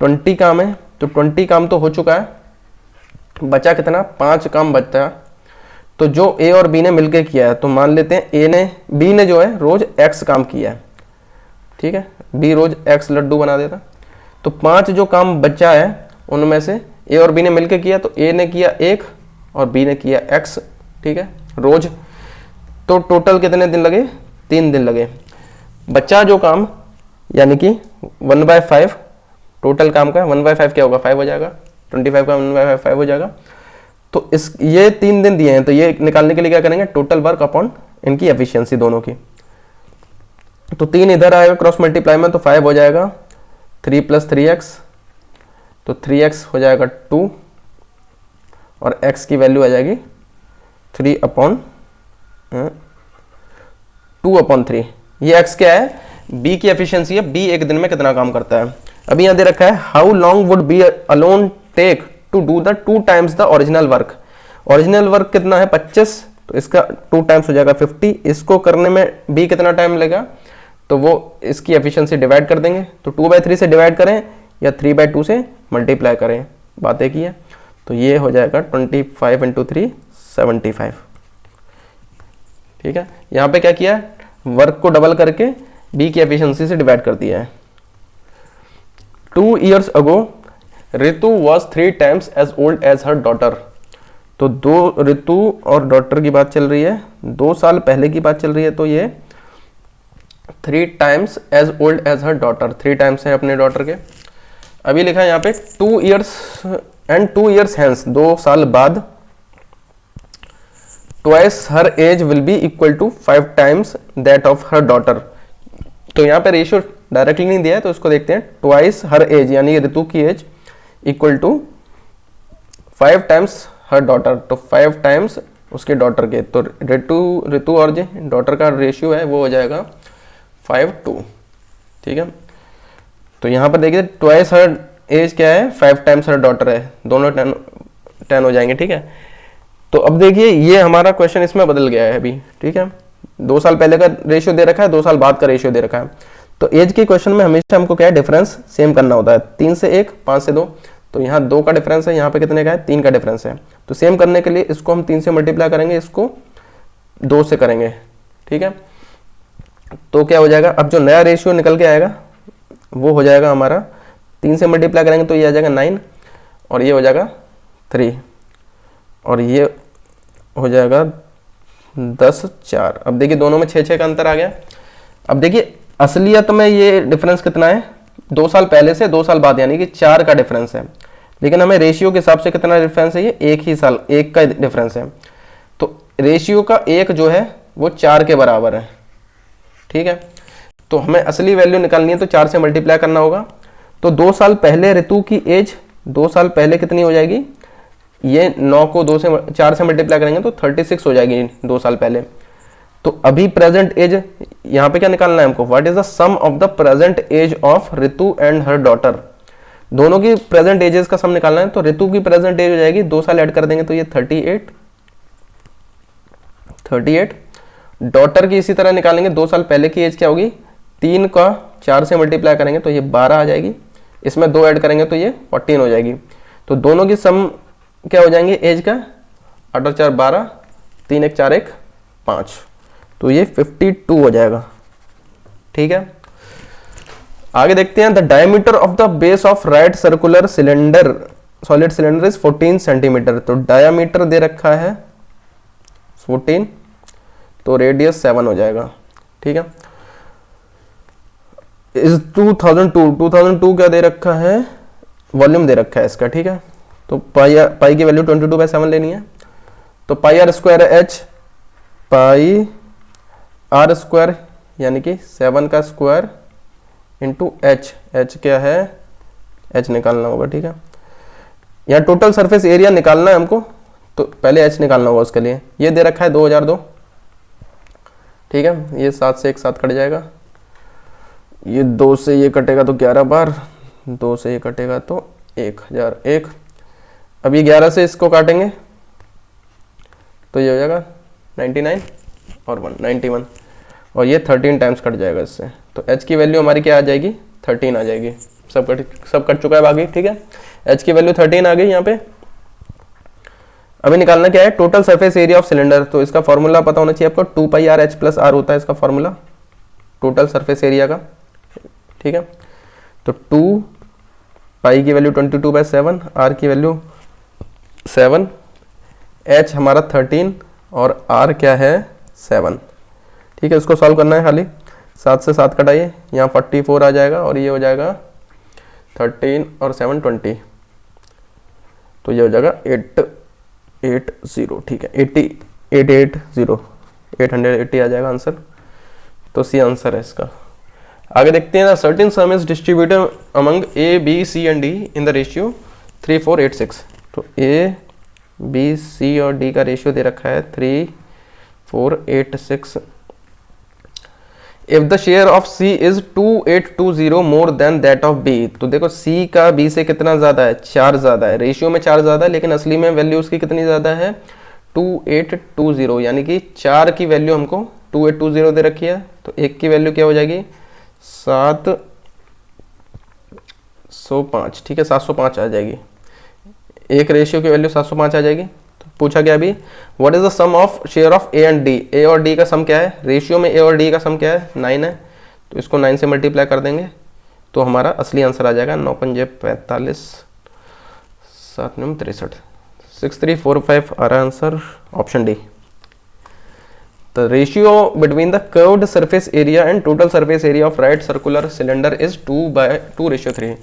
20 काम है, तो 20 काम तो हो चुका है, बचा कितना, 5 काम बचा। तो जो ए और बी ने मिलकर किया है, तो मान लेते हैं बी ने जो है रोज x काम किया है। ठीक है, बी रोज x लड्डू बना देता। तो 5 जो काम बचा है उनमें से ए और बी ने मिलकर किया, तो ए ने किया 1 और बी ने किया x। ठीक है, रोज। तो टोटल कितने दिन लगे, 3 दिन लगे। बचा जो काम यानी कि 1/5 टोटल काम का 1/5 क्या होगा, 5 हो जाएगा, 25 का 1/5 हो जाएगा। तो ये 3 दिन दिए हैं, तो ये निकालने के लिए क्या करेंगे, टोटल वर्क अपॉन इनकी एफिशिएंसी दोनों की। तो 3 इधर आएगा क्रॉस मल्टीप्लाई में, तो 5 हो जाएगा, 3 + 3x, तो 3x हो जाएगा 2 और x की वैल्यू आ जाएगी 2/3। ये x क्या है, b की एफिशिएंसी है, b एक दिन में कितना काम करता है। अभी यहाँ दे रखा है how long would be alone take to do the 2 times the original work. Original work कितना है 25, तो इसका 2 टाइम्स हो जाएगा 50। इसको करने में b कितना टाइम लगेगा, तो वो इसकी एफिशिएंसी डिवाइड कर देंगे। तो 2/3 से डिवाइड करें या 3/2 से मल्टीप्लाई करें, बात एक ही है। तो ये हो जाएगा 25 × 3 75। ठीक है, यहाँ पे क्या किया है, वर्क को डबल करके b की एफिशिएंसी से डिवाइड कर दिया है। 2 years ago Ritu was 3 times as old as her daughter। तो रितु और डॉटर की बात चल रही है, 2 साल पहले की बात चल रही है, तो ये 3 times as old as her daughter, 3 times है अपने डॉटर के। अभी लिखा है यहाँ पे 2 years and 2 years hence, 2 साल बाद twice her age will be equal to 5 times that of her daughter। तो यहाँ पे रेशियो डायरेक्टली नहीं दिया है तो इसको देखते हैं। ट्वाइस हर एज यानी ऋतु की age equal to 5 times her daughter, तो 5 टाइम्स उसके डॉटर के, तो ऋतु और जो डॉटर का रेशियो है वो हो जाएगा 5:2। ठीक है, तो यहाँ पर देखिए ट्वाइस हर एज क्या है, 5 टाइम्स हर डॉटर है, दोनों 10 हो जाएंगे। ठीक है, तो अब देखिए ये हमारा क्वेश्चन इसमें बदल गया है अभी। ठीक है, 2 साल पहले का रेशियो दे रखा है, 2 साल बाद का रेशियो दे रखा है। तो एज के क्वेश्चन में हमेशा हमको क्या है, डिफरेंस सेम करना होता है। 3 से 1, 5 से 2, तो यहाँ 2 का डिफरेंस है, यहाँ पे कितने का है, 3 का डिफरेंस है। तो सेम करने के लिए इसको हम 3 से मल्टीप्लाई करेंगे, इसको 2 से करेंगे। ठीक है, तो क्या हो जाएगा, अब जो नया रेशियो निकल के आएगा वो हो जाएगा हमारा 3 से मल्टीप्लाई करेंगे तो ये आ जाएगा 9, और ये हो जाएगा 3, और ये हो जाएगा 10, 4। अब देखिए दोनों में 6 का अंतर आ गया। अब देखिए असलियत में ये डिफरेंस कितना है, 2 साल पहले से 2 साल बाद, यानी कि 4 का डिफरेंस है। लेकिन हमें रेशियो के हिसाब से कितना डिफरेंस है, ये 1 का डिफरेंस है। तो रेशियो का 1 जो है वो 4 के बराबर है। ठीक है, तो हमें असली वैल्यू निकालनी है तो 4 से मल्टीप्लाई करना होगा। तो 2 साल पहले ऋतु की एज 2 साल पहले कितनी हो जाएगी, ये 9 को 4 से मल्टीप्लाई करेंगे तो 36 हो जाएगी 2 साल पहले। तो अभी प्रेजेंट एज, यहाँ पे क्या निकालना है हमको, what is the sum of the present age of Ritu and her daughter. दोनों की प्रेजेंट एजेस का सम निकालना है। तो ऋतु की प्रेजेंट एज हो जाएगी, 2 साल ऐड कर देंगे तो ये 38। डॉटर की इसी तरह निकालेंगे, 2 साल पहले की एज क्या होगी, 3 का 4 से मल्टीप्लाई करेंगे तो ये 12 आ जाएगी, इसमें 2 ऐड करेंगे तो ये 14 हो जाएगी। तो दोनों की सम क्या हो जाएंगे एज का, 8 और 4 12, 3 1 4 1 5, तो ये 52 हो जाएगा। ठीक है, आगे देखते हैं। The diameter of the base of right circular cylinder, solid cylinder is 14 centimetre. तो डायमीटर दे रखा है 14, तो रेडियस 7 हो जाएगा। ठीक है, इस 2002 क्या दे रखा है, वॉल्यूम दे रखा है इसका। ठीक है, तो पाई की वैल्यू 22/7 लेनी है। तो pi R square H, pi R square यानी कि 7 का स्क्वायर इंटू एच, एच क्या है, एच निकालना होगा। ठीक है, यहाँ टोटल सरफेस एरिया निकालना है हमको, तो पहले एच निकालना होगा उसके लिए। ये दे रखा है 2002। ठीक है, ये 7 से एक 7 कट जाएगा, ये 2 से ये कटेगा तो 11 बार, 2 से ये कटेगा तो 1001। अब ये 11 से इसको काटेंगे तो ये हो जाएगा 99 और 1 91, और ये 13 टाइम्स कट जाएगा इससे। तो h की वैल्यू हमारी क्या आ जाएगी, 13 आ जाएगी। सब कट चुका है बाकी। ठीक है, h की वैल्यू 13 आ गई यहाँ पे। अभी निकालना क्या है, total surface area of cylinder. तो इसका फॉर्मूला पता होना चाहिए आपको, 2πr/h+r होता है इसका फॉर्मूला टोटल सरफेस एरिया का। ठीक है, तो 2 पाई की वैल्यू 22/7, r की वैल्यू 7, h हमारा 13 और r क्या है 7। ठीक है, इसको सॉल्व करना है खाली, 7 से 7 कटाइए, यहाँ 44 आ जाएगा, और ये हो जाएगा 13 और 7 20, तो ये हो जाएगा 880। ठीक है, 880 आ जाएगा आंसर। तो सी आंसर है इसका। आगे देखते हैं, certain sum is distributed among A B C and D in the ratio 3 4 8 6। तो ए बी सी और डी का रेशियो दे रखा है 3 4 8 6। If the share of C is 2820 more than that of B. तो देखो सी का बी से कितना ज्यादा है, 4 ज्यादा है, रेशियो में 4 ज्यादा है, लेकिन असली में वैल्यू उसकी कितनी ज्यादा है, 2820, यानी कि 4 की वैल्यू हमको 2820 दे रखी है। तो एक की वैल्यू क्या हो जाएगी, 705। ठीक है, 705 आ जाएगी, एक रेशियो की वैल्यू 705 आ जाएगी। तो पूछा गया अभी, what is the sum of share of A and D. A और डी का सम क्या है, रेशियो में ए और डी का सम क्या है, 9 है। तो इसको 9 से मल्टीप्लाई कर देंगे तो हमारा असली आंसर आ जाएगा 9 पंजे 45, 7 9 63, 6345 आ रहा है answer, option D. The ratio between the curved surface area and total surface area of right circular cylinder is 2:3।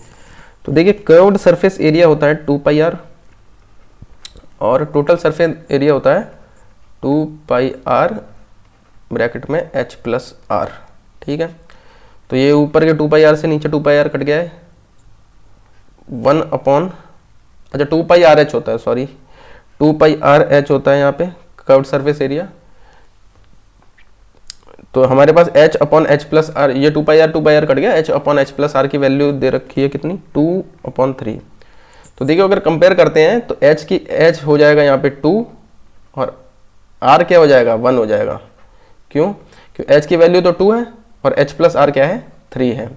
तो देखिए curved surface area होता है 2πr और total surface area होता है 2πr ब्रैकेट में h+r। ठीक है, तो ये ऊपर के 2πr से नीचे 2πr कट गया है, 1 अपॉन, अच्छा 2πrh होता है, सॉरी 2πrh होता है यहाँ पे कर्व्ड सरफेस एरिया। तो हमारे पास h upon h plus r, ये 2πr कट गया, h upon h plus r की वैल्यू दे रखी है कितनी, 2/3। तो देखिए अगर कंपेयर करते हैं तो h हो जाएगा यहाँ पे 2 और r क्या हो जाएगा, 1 हो जाएगा। क्यों? क्योंकि h की वैल्यू तो 2 है और h प्लस आर क्या है, 3 है।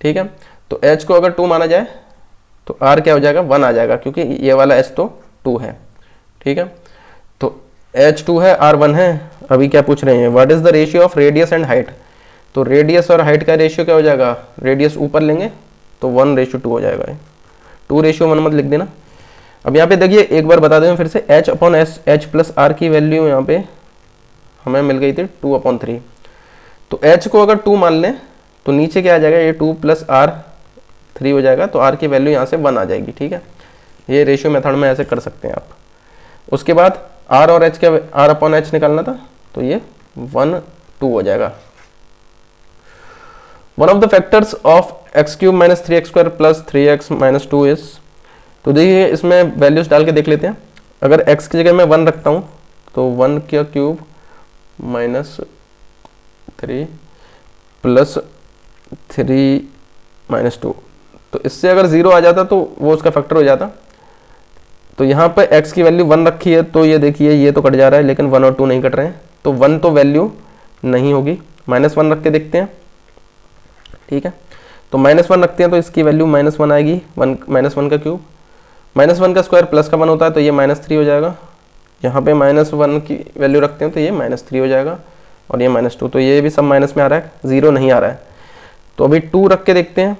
ठीक है, तो h को अगर 2 माना जाए तो r क्या हो जाएगा, 1 आ जाएगा, क्योंकि ये वाला h तो 2 है। ठीक है, तो h 2 है, r 1 है। अभी क्या पूछ रहे हैं, what is the ratio of radius and height. तो रेडियस और हाइट का रेशियो क्या हो जाएगा, रेडियस ऊपर लेंगे तो 1:2 हो जाएगा, 2:1 मत लिख देना। अब यहाँ पे देखिए एक बार बता दें फिर से, h upon h plus r की वैल्यू यहाँ पे हमें मिल गई थी 2/3। तो h को अगर 2 मान लें तो नीचे क्या आ जाएगा, ये 2 + r 3 हो जाएगा, तो r की वैल्यू यहाँ से 1 आ जाएगी। ठीक है, ये रेशियो मेथड में ऐसे कर सकते हैं आप। उसके बाद r और h का r अपॉन h निकालना था, तो ये 1/2 हो जाएगा। One of the factors of x³ - 3x² + 3x - 2 is, तो देखिए इसमें वैल्यूज डाल के देख लेते हैं। अगर x की जगह मैं 1 रखता हूँ तो 1 का क्यूब -3 + 3 - 2, तो इससे अगर 0 आ जाता तो वो उसका फैक्टर हो जाता। तो यहाँ पे x की वैल्यू 1 रखी है, तो ये देखिए ये तो कट जा रहा है, लेकिन 1 और 2 नहीं कट रहे हैं, तो 1 तो वैल्यू नहीं होगी। -1 रख के देखते हैं। ठीक है, तो -1 रखते हैं तो इसकी वैल्यू -1 आएगी, -1 का क्यूब, -1 का स्क्वायर प्लस का 1 होता है, तो ये -3 हो जाएगा। यहाँ पे -1 की वैल्यू रखते हैं तो ये -3 हो जाएगा, और ये -2, तो ये भी सब माइनस में आ रहा है, 0 नहीं आ रहा है। तो अभी 2 रख के देखते हैं,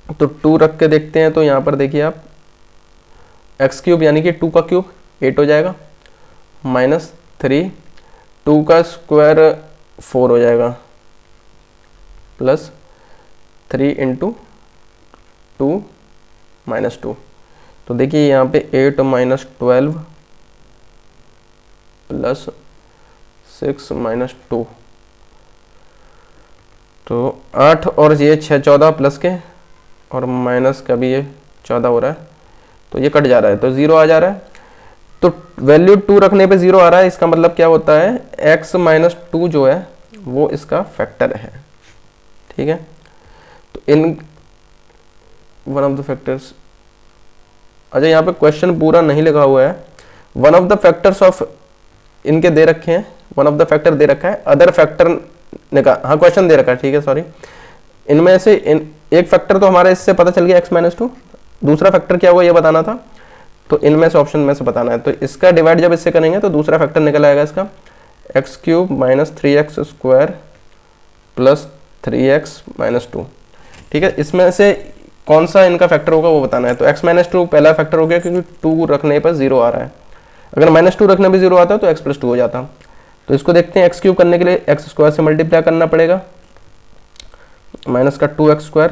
तो 2 रख के देखते हैं तो यहाँ पर देखिए आप x³ यानी कि 2 का क्यूब 8 हो जाएगा, -3, 2 का स्क्वायर 4 हो जाएगा, प्लस 3 × 2 - 2। तो देखिए यहाँ पे 8 - 12 + 6 - 2, तो 8 और ये 6 14 प्लस के, और माइनस का भी ये 14 हो रहा है, तो ये कट जा रहा है, तो 0 आ जा रहा है। तो वैल्यू 2 रखने पे 0 आ रहा है, इसका मतलब क्या होता है, x - 2 जो है वो इसका फैक्टर है। ठीक है, तो in one of the factors, अच्छा यहाँ पे क्वेश्चन पूरा नहीं लिखा हुआ है, one of the factors of, इनके दे रखे हैं, वन ऑफ द फैक्टर दे रखा है, अदर फैक्टर निकाल, हाँ क्वेश्चन दे रखा है, ठीक है सॉरी। इनमें से एक फैक्टर तो हमारा इससे पता चल गया x - 2, दूसरा फैक्टर क्या हुआ ये बताना था, तो इनमें से ऑप्शन में से बताना है। तो इसका डिवाइड जब इससे करेंगे तो दूसरा फैक्टर निकल आएगा इसका, x³ - 3x² + 3x - 2। ठीक है, इसमें से कौन सा इनका फैक्टर होगा वो बताना है। तो x - 2 पहला फैक्टर हो गया, क्योंकि 2 रखने पर 0 आ रहा है, अगर -2 रखने पर 0 आता है तो x + 2 हो जाता। तो इसको देखते हैं, x³ करने के लिए x² से मल्टीप्लाई करना पड़ेगा, -2x²,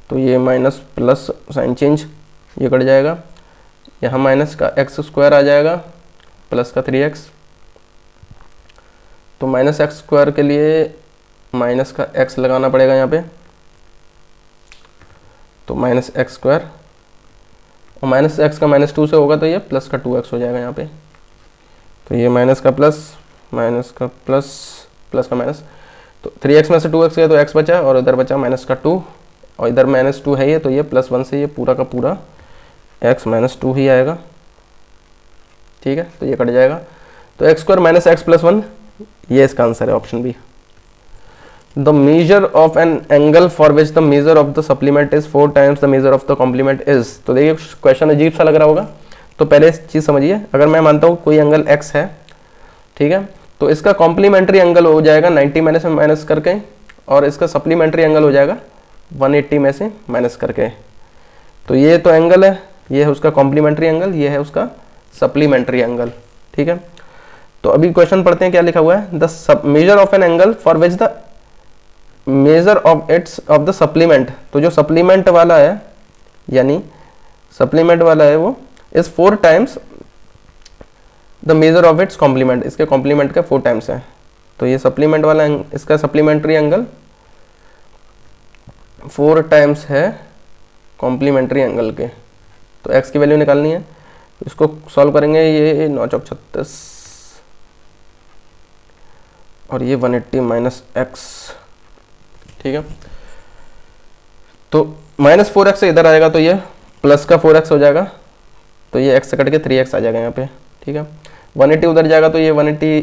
तो ये माइनस प्लस साइन चेंज, ये कट जाएगा, यहाँ माइनस का x² आ जाएगा, प्लस का 3x, तो -x² के लिए माइनस का x लगाना पड़ेगा यहाँ पे, तो -x², और -x का -2 से होगा तो ये प्लस का 2x हो जाएगा यहाँ पे। तो ये माइनस का प्लस, माइनस का प्लस, प्लस का माइनस, तो 3x में से 2x गया तो x बचा, और इधर बचा -2, और इधर -2 है ये, तो ये +1 से ये पूरा का पूरा x - 2 ही आएगा। ठीक है, तो ये कट जाएगा, तो x² - x + 1, ये इसका आंसर है, option B. The measure of an angle for which the measure of the supplement is 4 times the measure of the complement is. तो देखिए क्वेश्चन अजीब सा लग रहा होगा, तो पहले इस चीज़ समझिए, अगर मैं मानता हूँ कोई एंगल x है, ठीक है, तो इसका कॉम्प्लीमेंट्री एंगल हो जाएगा 90 में माइनस करके, और इसका सप्लीमेंट्री एंगल हो जाएगा 180 में से माइनस करके। तो ये तो एंगल है, ये है उसका कॉम्प्लीमेंट्री एंगल, ये है उसका सप्लीमेंट्री एंगल। ठीक है, तो अभी क्वेश्चन पढ़ते हैं क्या लिखा हुआ है, the measure of an angle for which the measure of the supplement, तो जो सप्लीमेंट वाला है, यानी सप्लीमेंट वाला है वो is 4 times the measure of its complement, इसके कॉम्प्लीमेंट का 4 टाइम्स है। तो ये सप्लीमेंट वाला इसका सप्लीमेंट्री एंगल 4 टाइम्स है कॉम्प्लीमेंट्री एंगल के, तो x की वैल्यू निकालनी है। इसको सॉल्व करेंगे, ये 9 चौक 36 और ये 180 माइनस x, ठीक है। तो -4x इधर आएगा तो ये प्लस का 4x हो जाएगा, तो ये x से कट के 3x आ जाएगा यहाँ पे, ठीक है। 180 उधर जाएगा तो ये 180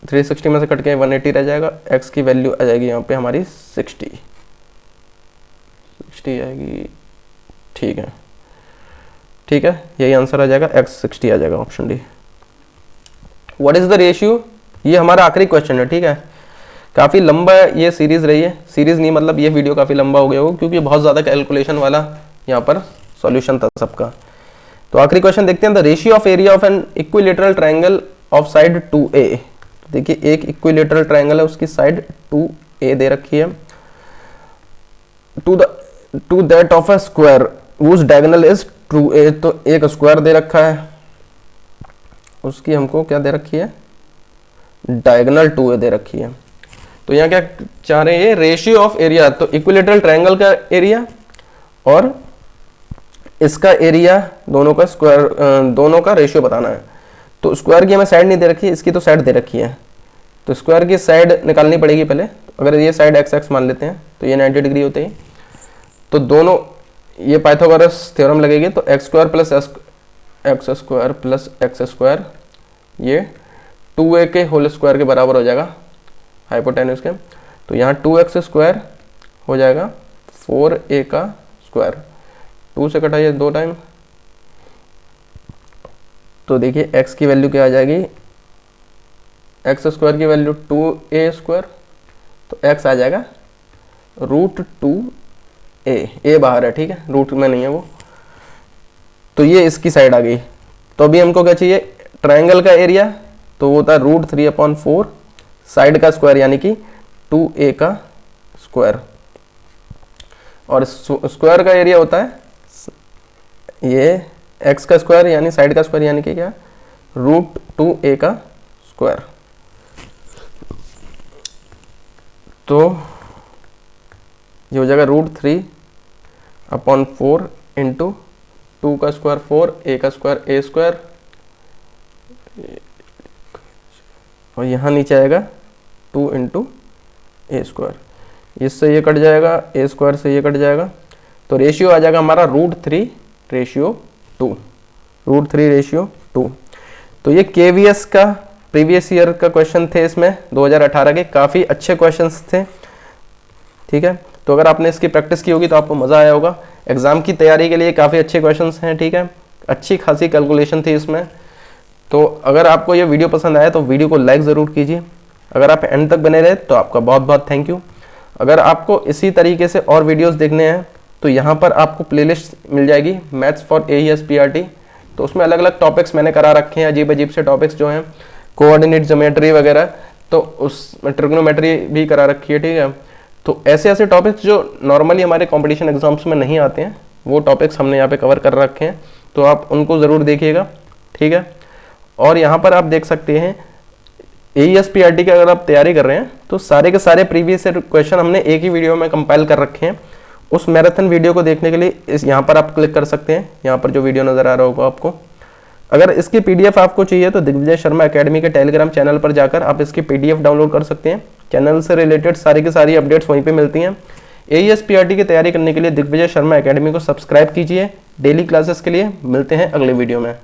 360 में से कट के 180 रह जाएगा। x की वैल्यू आ जाएगी यहाँ पे हमारी 60 आएगी, ठीक है, ठीक है, यही आंसर आ जाएगा, x 60 आ जाएगा, option D. What is the ratio, ये हमारा आखिरी क्वेश्चन है, ठीक है। काफ़ी लंबा ये सीरीज रही है, सीरीज नहीं मतलब ये वीडियो काफ़ी लंबा हो गया हो क्योंकि बहुत ज़्यादा कैलकुलेशन वाला यहाँ पर सॉल्यूशन था सबका। तो आखिरी क्वेश्चन देखते हैं, the ratio of area of an equilateral triangle of side 2a। देखिए एक इक्विलेटरल ट्रायंगल है, उसकी साइड 2a दे रखी है, to that of a square whose diagonal is 2a। तो एक स्क्वायर दे रखा है, उसकी हमको क्या दे रखी है, डायगोनल 2a दे रखी है। तो यहाँ क्या चाह रहे हैं, रेशियो ऑफ एरिया, तो इक्विलेटरल ट्रायंगल का एरिया और इसका एरिया दोनों का स्क्वायर, दोनों का रेशियो बताना है। तो स्क्वायर की हमें साइड नहीं दे रखी है, इसकी तो साइड दे रखी है, तो स्क्वायर की साइड निकालनी पड़ेगी पहले। अगर ये साइड x मान लेते हैं तो ये 90 डिग्री होते हैं, तो दोनों ये पाइथागोरस थ्योरम लगेगी, तो x square plus x square ये 2a के होल स्क्वायर के बराबर हो जाएगा हाइपोटेन्यूज के। तो यहाँ 2x स्क्वायर हो जाएगा 4a का स्क्वायर, 2 से कटाइए 2 टाइम, तो देखिए x की वैल्यू क्या आ जाएगी, x स्क्वायर की वैल्यू 2a स्क्वायर, तो x आ जाएगा √2a, बाहर है, ठीक है, रूट में नहीं है वो। तो ये इसकी साइड आ गई। तो अभी हमको क्या चाहिए, ट्रायंगल का एरिया, तो वो होता है √3/4, साइड का स्क्वायर यानी कि 2a का स्क्वायर, और स्क्वायर का एरिया होता है ये x का स्क्वायर यानी साइड का स्क्वायर यानी कि क्या, √2a का स्क्वायर। तो ये हो जाएगा √3/4 इंटू 2 का स्क्वायर 4, a का स्क्वायर a स्क्वायर, और यहाँ नीचे आएगा 2 इंटू a स्क्वायर, इससे ये कट जाएगा, a स्क्वायर से ये कट जाएगा, तो रेशियो आ जाएगा हमारा √3/2। तो ये KVS का प्रीवियस ईयर का क्वेश्चन थे, इसमें 2018 के काफ़ी अच्छे क्वेश्चंस थे, ठीक है। तो अगर आपने इसकी प्रैक्टिस की होगी तो आपको मज़ा आया होगा। एग्ज़ाम की तैयारी के लिए काफ़ी अच्छे क्वेश्चंस हैं, ठीक है, अच्छी खासी कैलकुलेशन थी इसमें। तो अगर आपको ये वीडियो पसंद आया तो वीडियो को लाइक ज़रूर कीजिए। अगर आप एंड तक बने रहे तो आपका बहुत बहुत थैंक यू। अगर आपको इसी तरीके से और वीडियोस देखने हैं तो यहाँ पर आपको प्लेलिस्ट मिल जाएगी मैथ्स फॉर AES PRT। तो उसमें अलग अलग टॉपिक्स मैंने करा रखे हैं, अजीब अजीब से टॉपिक्स जो हैं, कोऑर्डिनेट ज्योमेट्री वगैरह, तो उसमें ट्रिग्नोमेट्री भी करा रखी है, ठीक है। तो ऐसे ऐसे टॉपिक्स जो नॉर्मली हमारे कंपटीशन एग्जाम्स में नहीं आते हैं, वो टॉपिक्स हमने यहाँ पे कवर कर रखे हैं, तो आप उनको ज़रूर देखिएगा, ठीक है। और यहाँ पर आप देख सकते हैं AES PRT की अगर आप तैयारी कर रहे हैं तो सारे के सारे प्रीवियस क्वेश्चन हमने एक ही वीडियो में कंपाइल कर रखे हैं। उस मैराथन वीडियो को देखने के लिए इस यहाँ पर आप क्लिक कर सकते हैं, यहाँ पर जो वीडियो नज़र आ रहा होगा आपको। अगर इसकी PDF आपको चाहिए तो दिग्विजय शर्मा एकेडमी के टेलीग्राम चैनल पर जाकर आप इसकी PDF डाउनलोड कर सकते हैं। चैनल से रिलेटेड सारी की सारी अपडेट्स वहीं पे मिलती हैं। AES PRT की तैयारी करने के लिए दिग्विजय शर्मा एकेडमी को सब्सक्राइब कीजिए। डेली क्लासेस के लिए मिलते हैं अगले वीडियो में।